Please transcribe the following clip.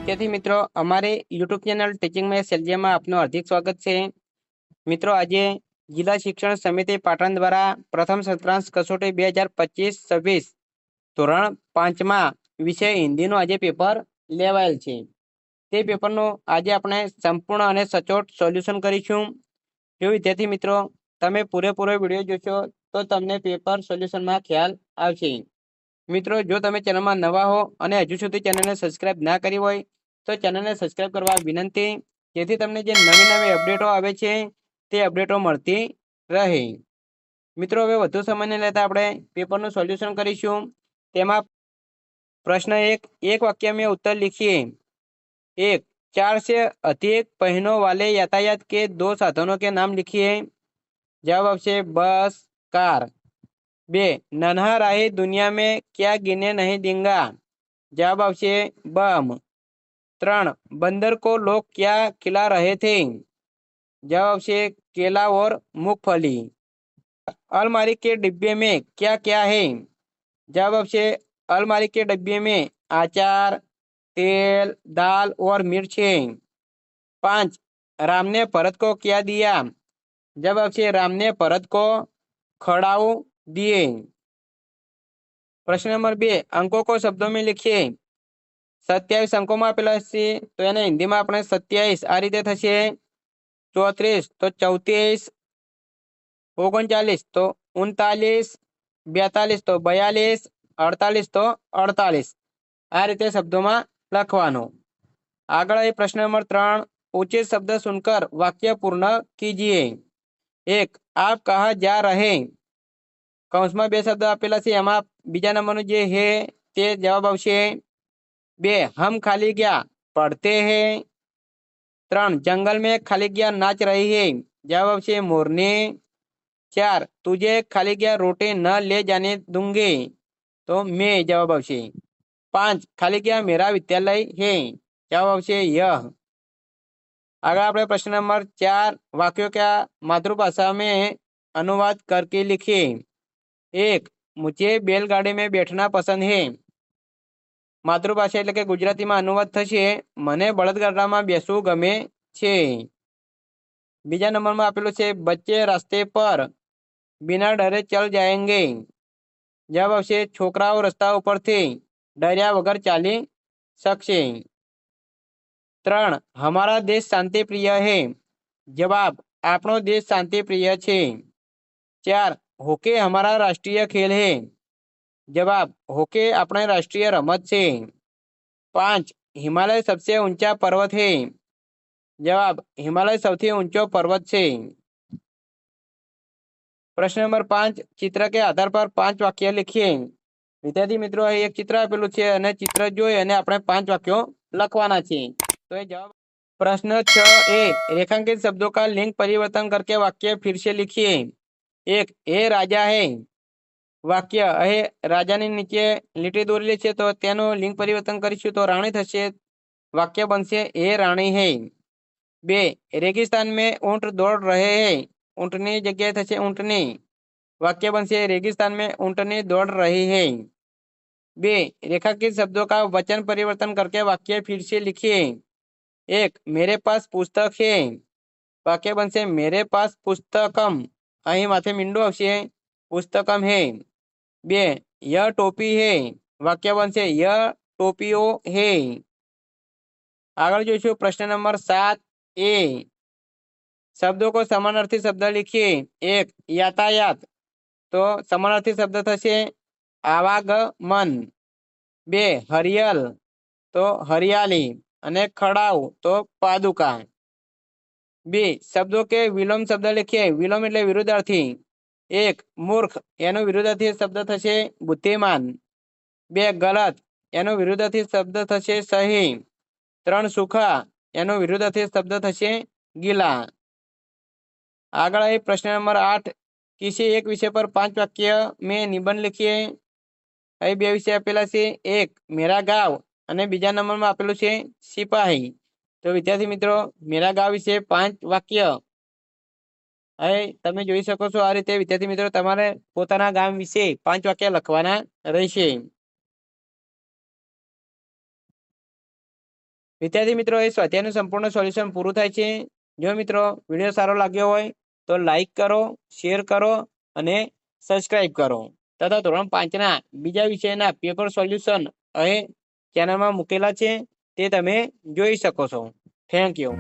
विद्यार्थी मित्रों अमारे YouTube channel teaching में सेल्जिया में आपનું हार्दिक स्वागत है। मित्रों આજે જિલ્લા શિક્ષણ સમિતિ પાટણ દ્વારા પ્રથમ સત્રાંશ કસોટી 2025-26 ધોરણ 5 માં વિષય હિન્દીનો આજે પેપર લેવાયેલ છે। તે પેપરનું આજે આપણે સંપૂર્ણ અને સચોટ સોલ્યુશન કરીશું। જો વિદ્યાર્થી મિત્રો તમે પૂરેપૂરો વિડિયો જોશો તો તમને પેપર સોલ્યુશનમાં ખ્યાલ આવશે। મિત્રો જો તમે ચેનલમાં નવા હો અને હજુ સુધી ચેનલને સબસ્ક્રાઇબ ના કરી હોય તો ચેનલને સબસ્ક્રાઇબ કરવા વિનંતી, જેથી તમને જે નવી નવી અપડેટો આવે છે તે અપડેટો મળતી રહે। મિત્રો હવે વધુ સમય ન લેતા આપણે પેપરનું સોલ્યુશન કરીશું। તેમાં प्रश्न एक वाक्य में उत्तर लिखिए। 1. 4 से अधिक पहियों वाले यातायात के 2 साधनों के नाम लिखिए। जवाब आपसे बस, कार। 2. नन्हा राही दुनिया में क्या गिने नहीं देगा। जवाब आपसे बम। 3. बंदर को लोग क्या खिला रहे थे। जवाब से केला और मूंगफली। अलमारी के डिब्बे में क्या क्या है। जवाब से अलमारी के डिब्बे में अचार, तेल, दाल और मिर्च है। 5. राम ने भरत को क्या दिया। जवाब से राम ने भरत को खड़ाऊ दिए। प्रश्न नंबर 2 अंकों को शब्दों में लिखिए। 27 अंकों में आपेला छे तो एने हिंदी में આપણે 27 आ रीते थशे। 34 तो 34, 39 तो 39, 42 तो 42, 48 तो 48 आ रीते शब्दों में लखवानो। आगळ है प्रश्न नंबर 3 उचित शब्द सुनकर वाक्य पूर्ण कीजिए। 1. आप कहाँ जा रहे। कौंस में 2 शब्द आपेला छे एमां बीजा नंबरनो जे है ते जवाब आवशे। 2. हम खाली गया पढ़ते हैं। 3. जंगल में खाली गया नाच रही है। जवाब आवशे मोरनी। 4. तुझे खाली गया रोटी न ले जाने दूंगी तो मैं जवाब आवशे। 5. खाली गया मेरा विद्यालय है। जवाब आवशे यह। आगे આપણે प्रश्न नंबर 4 वाक्यों का मातृभाषा में अनुवाद करके लिखिए। 1. मुझे बैलगाड़ी में बैठना पसंद है। मातृभाषा એટલે કે ગુજરાતીમાં अनुवाद થશે મને બળદગાડામાં બેસવું ગમે છે। બીજા નંબરમાં આપેલું છે बच्चे रास्ते पर बिना डरे चल जाएंगे। जवाब આવશે છોકરાઓ રસ્તા ઉપરથી ડર્યા વગર ચાલી શકશે। 3. हमारा देश शांति प्रिय है। जवाब આપણો देश शांति प्रिय છે। 4. हॉकी हमारा राष्ट्रीय खेल है। जवाब हॉकी अपने राष्ट्रीय रमत છે। 5. हिमालय सबसे ऊंचा पर्वत है। जवाब हिमालय સૌથી ઊંચો પર્વત છે। प्रश्न नंबर 5 चित्र के आधार पर 5 वाक्य लिखिए। विद्यार्थी मित्रों एक चित्र आपेલું છે અને चित्र જોઈ અને આપણે 5 વાક્યો લખવાના છે। तो ये जवाब प्रश्न 6 रेखांकित शब्दों का लिंग परिवर्तन करके वाक्य फिर से लिखिए। 1. ए राजा है। वाक्य ए राजानी नीचे લીટી દોરેલી છે તો તેનું લિંગ પરિવર્તન કરીશું તો રાણી થશે। वाक्य बनશે ए राणी है। 2. रेगिस्तान में ऊंट दौड़ रहे हैं। ऊंटनी जगह थशे ऊंटनी। वाक्य बनશે रेगिस्तान में ऊंटनी दौड़ रही है। 2. रेखांकित शब्दों का वचन परिवर्तन करके वाक्य फिर से लिखिए। 1. मेरे पास पुस्तक है। वाक्य बनશે मेरे पास पुस्तकम। અહીં માથે મીંડું આવશે પુસ્તકમ है। 2. यह टोपी है। वाक्य बनશે यह टोपीओ है। આગળ જોઈશું પ્રશ્ન નંબર 7 ए शब्दों को समानार्थी शब्द लिखिए। 1. यातायात तो समानार्थी शब्द थशे आवागमन। 2. हरियल तो हरियाली અને ખડાઉ તો પાદુકા। 2. शब्दों के विलोम शब्द लिखिए। विलोम એટલે વિરુદ્ધાર્થી। 1. मूर्ख એનો વિરુદ્ધાર્થી શબ્દ થશે બુદ્ધિમાન। 2. ગલત એનો વિરુદ્ધાર્થી શબ્દ થશે સહી। 3. सूखा એનો વિરુદ્ધાર્થી શબ્દ થશે ગીલા। આગળ है प्रश्न नंबर 8 किसी एक विषय पर 5 वाक्य में निबंध लिखिए। અહીં 2 વિષય આપેલા છે। 1. मेरा गांव અને બીજા નંબરમાં આપેલું છે સિપાહી। તો વિદ્યાર્થી મિત્રો मेरा गांव વિશે 5 વાક્ય અહીં તમે જોઈ શકો છો। આ રીતે વિદ્યાર્થી મિત્રો તમારે પોતાના ગામ વિશે 5 વાક્ય લખવાના રહેશે। વિદ્યાર્થી મિત્રો, એ સ્વાધ્યાયનું સંપૂર્ણ સોલ્યુશન પૂરું થાય છે. જો મિત્રો વિડીયો સારો લાગ્યો હોય તો લાઈક કરો, શેર કરો અને સબસ્ક્રાઇબ કરો તથા ધોરણ 5ના બીજા વિષયના પેપર સોલ્યુશન અહીં ચેનલમાં મૂકેલા છે, તે તમે જોઈ શકો છો. Thank you.